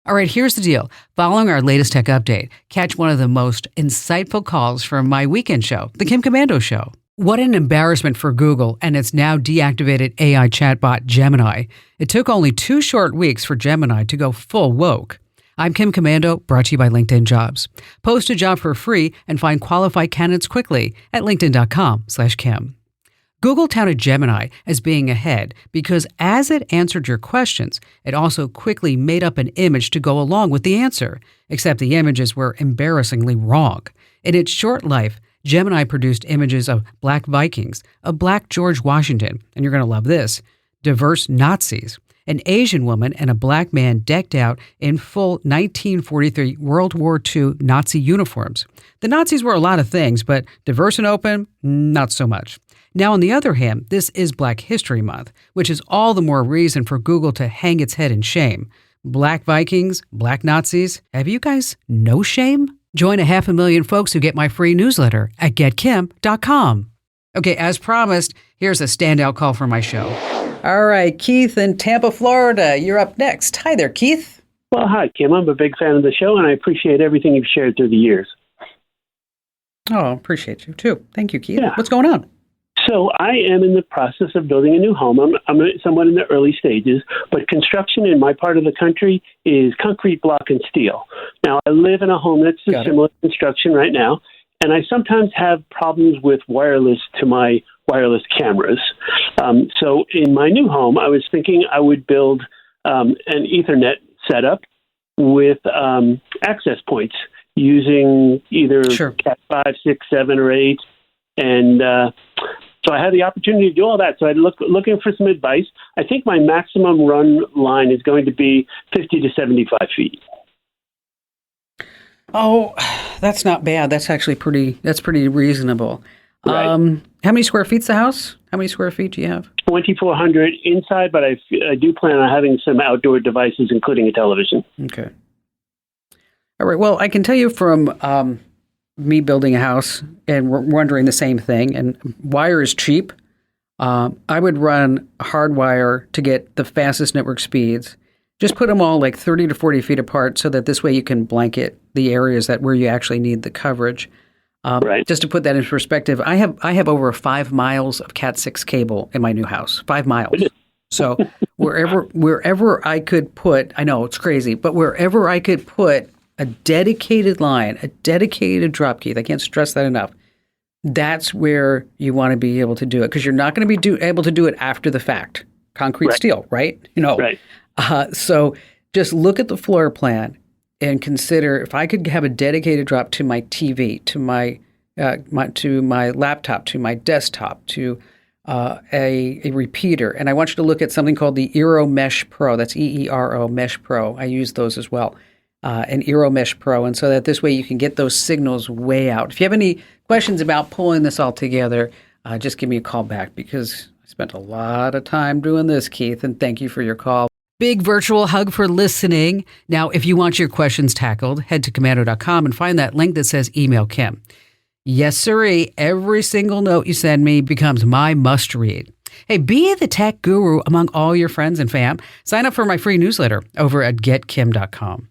All right, here's the deal. Following our latest tech update, catch one of the most insightful calls from my weekend show, The Kim Komando Show. What an embarrassment for Google and its now deactivated AI chatbot, Gemini. It took only 2 short weeks for Gemini to go full woke. I'm Kim Komando, brought to you by LinkedIn Jobs. Post a job for free and find qualified candidates quickly at linkedin.com/Kim. Google touted Gemini as being ahead because as it answered your questions, it also quickly made up an image to go along with the answer, except the images were embarrassingly wrong. In its short life, Gemini produced images of black Vikings, a black George Washington, and you're going to love this, diverse Nazis, an Asian woman, and a black man decked out in full 1943 World War II Nazi uniforms. The Nazis were a lot of things, but diverse and open, not so much. Now, on the other hand, this is Black History Month, which is all the more reason for Google to hang its head in shame. Black Vikings, black Nazis, have you guys no shame? Join 500,000 folks who get my free newsletter at getkim.com. Okay, as promised, here's a standout call for my show. All right, Keith in Tampa, Florida, you're up next. Hi there, Keith. Well, hi, Kim. I'm a big fan of the show, and I appreciate everything you've shared through the years. Oh, appreciate you, too. Thank you, Keith. Yeah. What's going on? So I am in the process of building a new home. I'm somewhat in the early stages, but construction in my part of the country is concrete, block, and steel. Now, I live in a home that's a similar construction right now, and I sometimes have problems with wireless to my wireless cameras. So in my new home, I was thinking I would build an Ethernet setup with access points using either Cat 5, 6, 7, or 8. And so I had the opportunity to do all that. So I'm looking for some advice. I think my maximum run line is going to be 50 to 75 feet. Oh, that's not bad. That's actually pretty reasonable. Right. How many square feet's the house? How many square feet do you have? 2,400 inside, but I do plan on having some outdoor devices, including a television. Okay. All right. Well, I can tell you from me building a house and wondering the same thing, and wire is cheap. I would run hardwire to get the fastest network speeds. Just put them all like 30 to 40 feet apart so that this way you can blanket the areas where you actually need the coverage. Right. Just to put that in perspective, I have over 5 miles of Cat 6 cable in my new house. 5 miles. So wherever I could put, I know it's crazy, but wherever I could put a dedicated line, a dedicated drop key, I can't stress that enough, that's where you want to be able to do it, because you're not going to be able to do it after the fact. Concrete steel, right? Right. So just look at the floor plan and consider if I could have a dedicated drop to my TV, to my laptop, to my desktop, to a repeater. And I want you to look at something called the Eero Mesh Pro. That's EERO Mesh Pro. I use those as well. An Eero Mesh Pro, and so that this way you can get those signals way out. If you have any questions about pulling this all together, just give me a call back, because I spent a lot of time doing this, Keith, and thank you for your call. Big virtual hug for listening. Now, if you want your questions tackled, head to komando.com and find that link that says Email Kim. Yes, sirree, every single note you send me becomes my must-read. Hey, be the tech guru among all your friends and fam. Sign up for my free newsletter over at getkim.com.